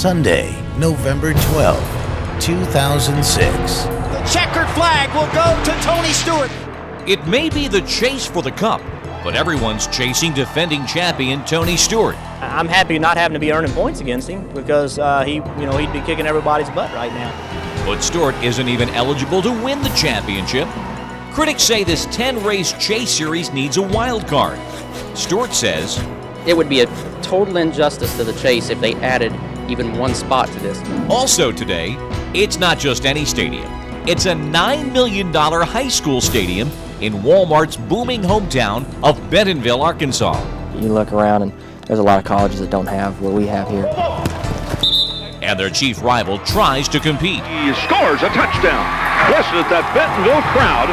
Sunday, November 12, 2006. The checkered flag will go to Tony Stewart. It may be the chase for the cup, but everyone's chasing defending champion Tony Stewart. I'm happy not having to be earning points against him because he'd be kicking everybody's butt right now. But Stewart isn't even eligible to win the championship. Critics say this 10-race chase series needs a wild card. Stewart says, it would be a total injustice to the chase if they added even one spot to this. Also today, it's not just any stadium. It's a $9 million high school stadium in Walmart's booming hometown of Bentonville, Arkansas. You look around and there's a lot of colleges that don't have what we have here. And their chief rival tries to compete. He scores a touchdown. Listen to that Bentonville crowd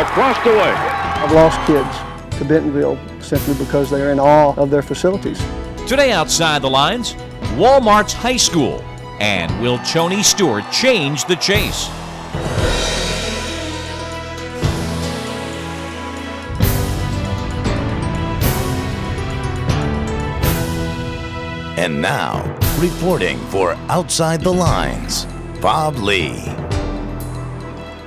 across the way. I've lost kids to Bentonville simply because they're in awe of their facilities. Today outside the lines, Walmart's high school. And will Tony Stewart change the chase? And now, reporting for Outside the Lines, Bob Lee.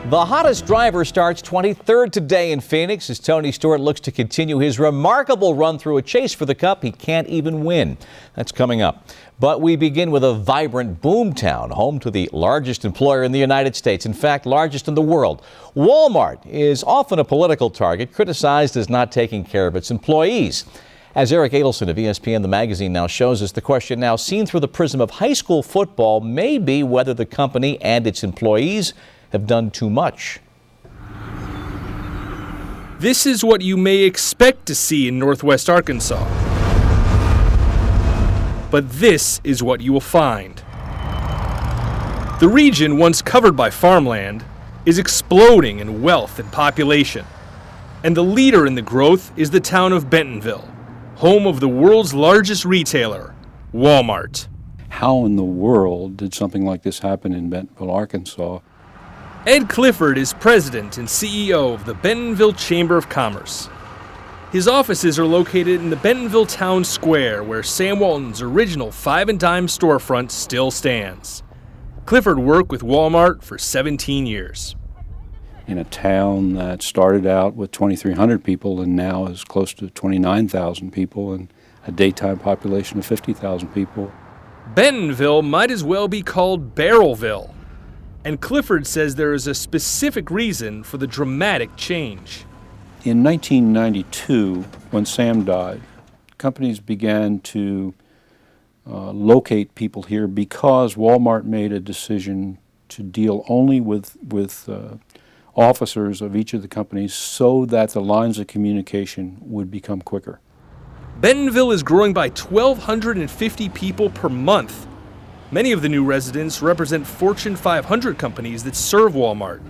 The hottest driver starts 23rd today in Phoenix as Tony Stewart looks to continue his remarkable run through a chase for the cup he can't even win. That's coming up. But we begin with a vibrant boomtown, home to the largest employer in the United States, in fact, largest in the world. Walmart is often a political target, criticized as not taking care of its employees. As Eric Adelson of ESPN, the magazine, now shows us, the question now seen through the prism of high school football may be whether the company and its employees have done too much. This is what you may expect to see in Northwest Arkansas. But this is what you will find. The region, once covered by farmland, is exploding in wealth and population. And the leader in the growth is the town of Bentonville, home of the world's largest retailer, Walmart. How in the world did something like this happen in Bentonville, Arkansas? Ed Clifford is president and CEO of the Bentonville Chamber of Commerce. His offices are located in the Bentonville Town Square, where Sam Walton's original 5 and dime storefront still stands. Clifford worked with Walmart for 17 years. In a town that started out with 2,300 people and now is close to 29,000 people and a daytime population of 50,000 people. Bentonville might as well be called Barrelville. And Clifford says there is a specific reason for the dramatic change. In 1992, when Sam died, companies began to locate people here because Walmart made a decision to deal only with officers of each of the companies so that the lines of communication would become quicker. Bentonville is growing by 1,250 people per month. Many of the new residents represent Fortune 500 companies that serve Walmart.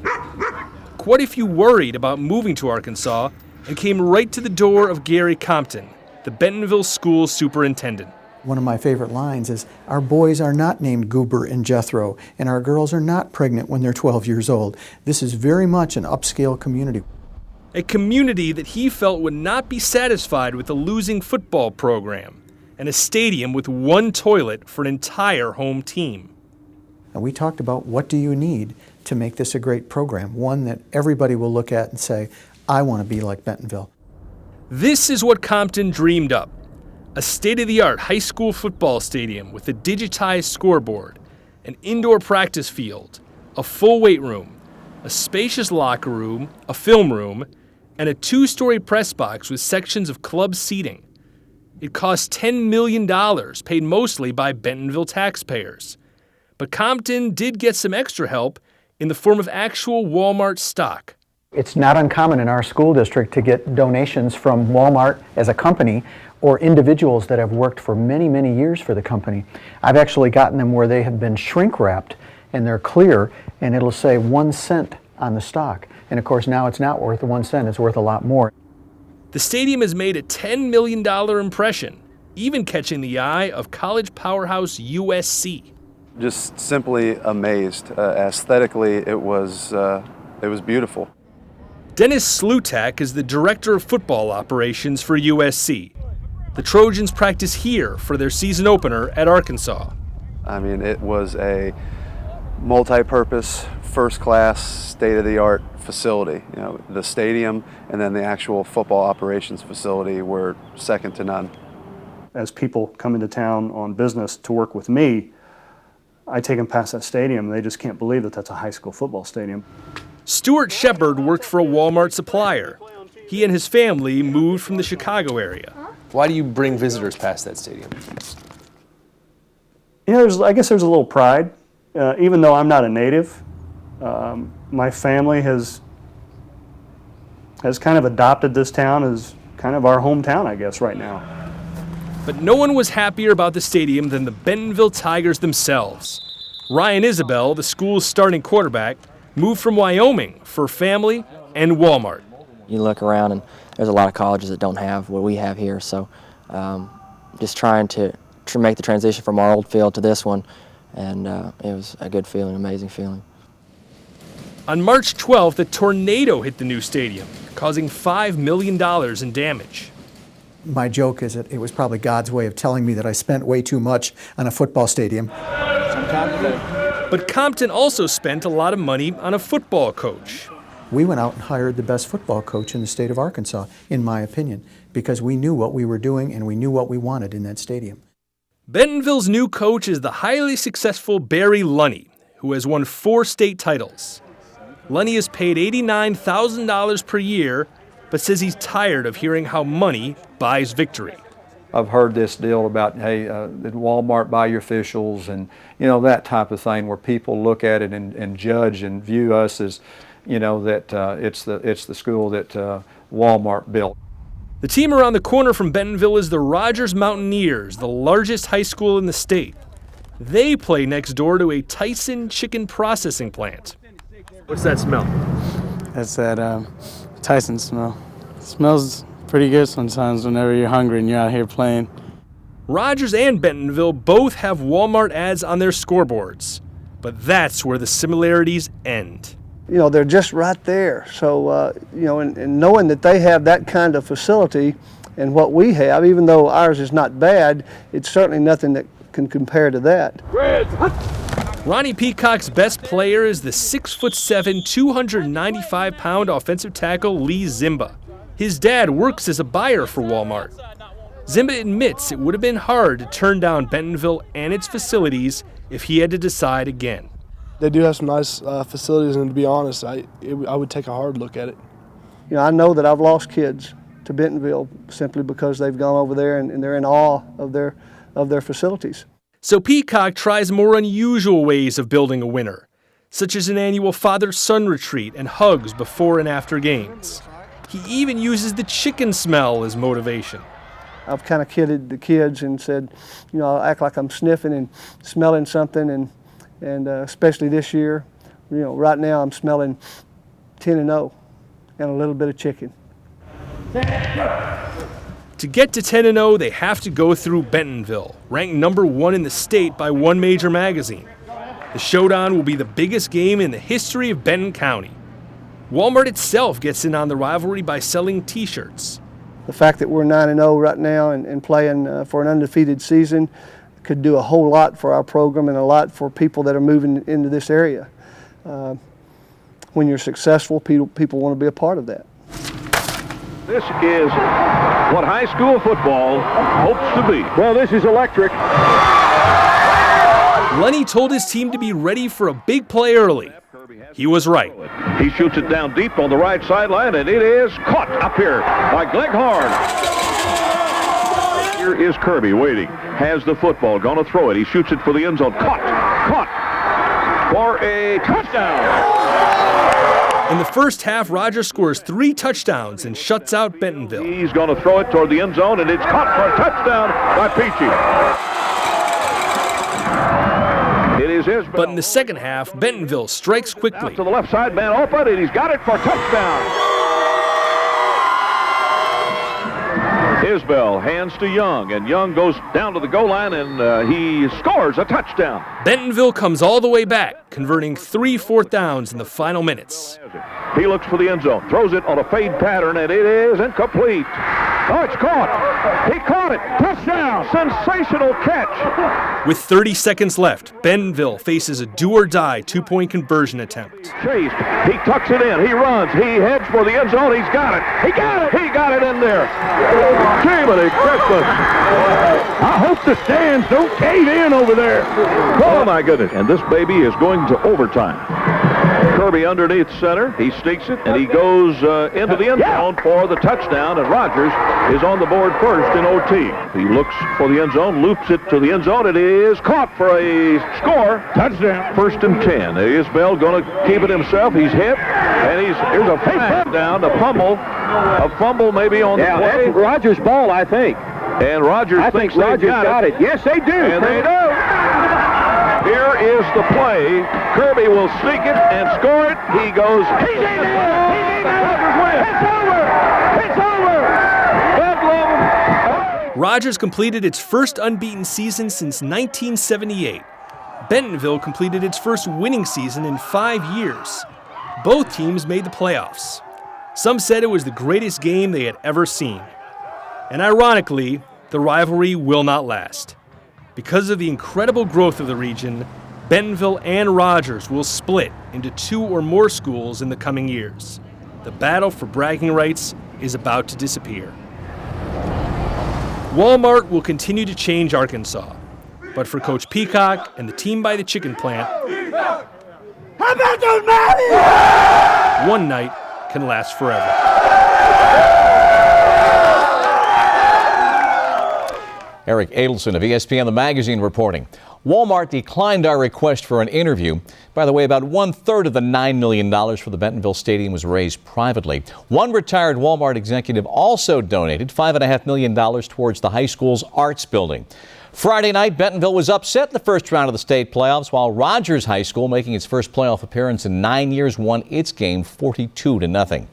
What if you worried about moving to Arkansas and came right to the door of Gary Compton, the Bentonville school superintendent? One of my favorite lines is, our boys are not named Goober and Jethro, and our girls are not pregnant when they're 12 years old. This is very much an upscale community. A community that he felt would not be satisfied with a losing football program and a stadium with one toilet for an entire home team. And we talked about, what do you need to make this a great program, one that everybody will look at and say, I want to be like Bentonville. This is what Compton dreamed up. A state-of-the-art high school football stadium with a digitized scoreboard, an indoor practice field, a full weight room, a spacious locker room, a film room, and a 2-story press box with sections of club seating. It cost $10 million, paid mostly by Bentonville taxpayers. But Compton did get some extra help in the form of actual Walmart stock. It's not uncommon in our school district to get donations from Walmart as a company or individuals that have worked for many, many years for the company. I've actually gotten them where they have been shrink wrapped and they're clear and it'll say 1 cent on the stock. And of course now it's not worth 1 cent, it's worth a lot more. The stadium has made a $10 million impression, even catching the eye of college powerhouse USC. Just simply amazed. Aesthetically, it was beautiful. Dennis Slutak is the director of football operations for USC. The Trojans practice here for their season opener at Arkansas. I mean, it was a multi-purpose, first-class, state-of-the-art facility. You know, the stadium and then the actual football operations facility were second to none. As people come into town on business to work with me, I take them past that stadium and they just can't believe that that's a high school football stadium. Stuart Shepard worked for a Walmart supplier. He and his family moved from the Chicago area. Why do you bring visitors past that stadium? You know, I guess there's a little pride. Even though I'm not a native, my family has kind of adopted this town as kind of our hometown, I guess, right now. But no one was happier about the stadium than the Bentonville Tigers themselves. Ryan Isabel, the school's starting quarterback, moved from Wyoming for family and Walmart. You look around and there's a lot of colleges that don't have what we have here, so just trying to make the transition from our old field to this one, and it was a good feeling, amazing feeling. On March 12th, a tornado hit the new stadium, causing $5 million in damage. My joke is that it was probably God's way of telling me that I spent way too much on a football stadium. But Compton also spent a lot of money on a football coach. We went out and hired the best football coach in the state of Arkansas, in my opinion, because we knew what we were doing and we knew what we wanted in that stadium. Bentonville's new coach is the highly successful Barry Lunney, who has won 4 state titles. Lunney is paid $89,000 per year, but says he's tired of hearing how money buys victory. I've heard this deal about, hey, did Walmart buy your officials, and you know, that type of thing, where people look at it and judge and view us as, you know, that it's the school that Walmart built. The team around the corner from Bentonville is the Rogers Mountaineers, the largest high school in the state. They play next door to a Tyson chicken processing plant. What's that smell? That's that Tyson smell. It smells pretty good sometimes whenever you're hungry and you're out here playing. Rogers and Bentonville both have Walmart ads on their scoreboards, but that's where the similarities end. You know, they're just right there. So, you know, and knowing that they have that kind of facility and what we have, even though ours is not bad, it's certainly nothing that can compare to that. Ronnie Peacock's best player is the 6'7", 295-pound offensive tackle Lee Zimba. His dad works as a buyer for Walmart. Zimba admits it would have been hard to turn down Bentonville and its facilities if he had to decide again. They do have some nice facilities, and to be honest, I would take a hard look at it. You know, I know that I've lost kids to Bentonville simply because they've gone over there and they're in awe of their facilities. So Peacock tries more unusual ways of building a winner, such as an annual father-son retreat and hugs before and after games. He even uses the chicken smell as motivation. I've kind of kidded the kids and said, you know, I'll act like I'm sniffing and smelling something, and especially this year, you know, right now I'm smelling 10-0 and a little bit of chicken. To get to 10-0, they have to go through Bentonville, ranked number 1 in the state by one major magazine. The showdown will be the biggest game in the history of Benton County. Walmart itself gets in on the rivalry by selling T-shirts. The fact that we're 9-0 right now and playing for an undefeated season could do a whole lot for our program and a lot for people that are moving into this area. When you're successful, people want to be a part of that. This is what high school football hopes to be. Well, this is electric. Lenny told his team to be ready for a big play early. He was right. He shoots it down deep on the right sideline, and it is caught up here by Gleghorn. Here is Kirby waiting. Has the football, going to throw it. He shoots it for the end zone. Caught for a touchdown. In the first half, Rogers scores 3 touchdowns and shuts out Bentonville. He's going to throw it toward the end zone, and it's caught for a touchdown by Peachy. It is his. But in the second half, Bentonville strikes quickly. Out to the left side, man open, and he's got it for a touchdown. Isbell hands to Young, and Young goes down to the goal line, and he scores a touchdown. Bentonville comes all the way back, converting 3 fourth downs in the final minutes. He looks for the end zone, throws it on a fade pattern, and it is incomplete. Oh, it's caught. He caught it. Touchdown. Sensational catch. With 30 seconds left, Bentonville faces a do-or-die two-point conversion attempt. Chased. He tucks it in. He runs. He heads for the end zone. He's got it. He got it. He got it in there. Jiminy Christmas. I hope the stands don't cave in over there. Oh, my goodness. And this baby is going to overtime. Kirby underneath center. He sneaks it, and he goes into the end zone for the touchdown, and Rogers is on the board first in OT. He looks for the end zone, loops it to the end zone. It is caught for a score. Touchdown. 1st and 10. Isbell going to keep it himself. He's hit, and here's a flag down, a fumble maybe on the play. That's Rogers' ball, I think. And Rogers thinks Rogers got it. Yes, they do. And they do. Here is the play. Kirby will sneak it and score it. He goes. He's in there. He's in there. It's over. It's over. Bedlam. Rogers completed its first unbeaten season since 1978. Bentonville completed its first winning season in 5 years. Both teams made the playoffs. Some said it was the greatest game they had ever seen. And ironically, the rivalry will not last. Because of the incredible growth of the region, Bentonville and Rogers will split into 2 or more schools in the coming years. The battle for bragging rights is about to disappear. Walmart will continue to change Arkansas, but for Coach Peacock and the team by the chicken plant, How about those Mounties? one night can last forever. Eric Adelson of ESPN The Magazine reporting. Walmart declined our request for an interview. By the way, about 1/3 of the $9 million for the Bentonville Stadium was raised privately. One retired Walmart executive also donated $5.5 million towards the high school's arts building. Friday night, Bentonville was upset in the first round of the state playoffs, while Rogers High School, making its first playoff appearance in 9 years, won its game 42-0.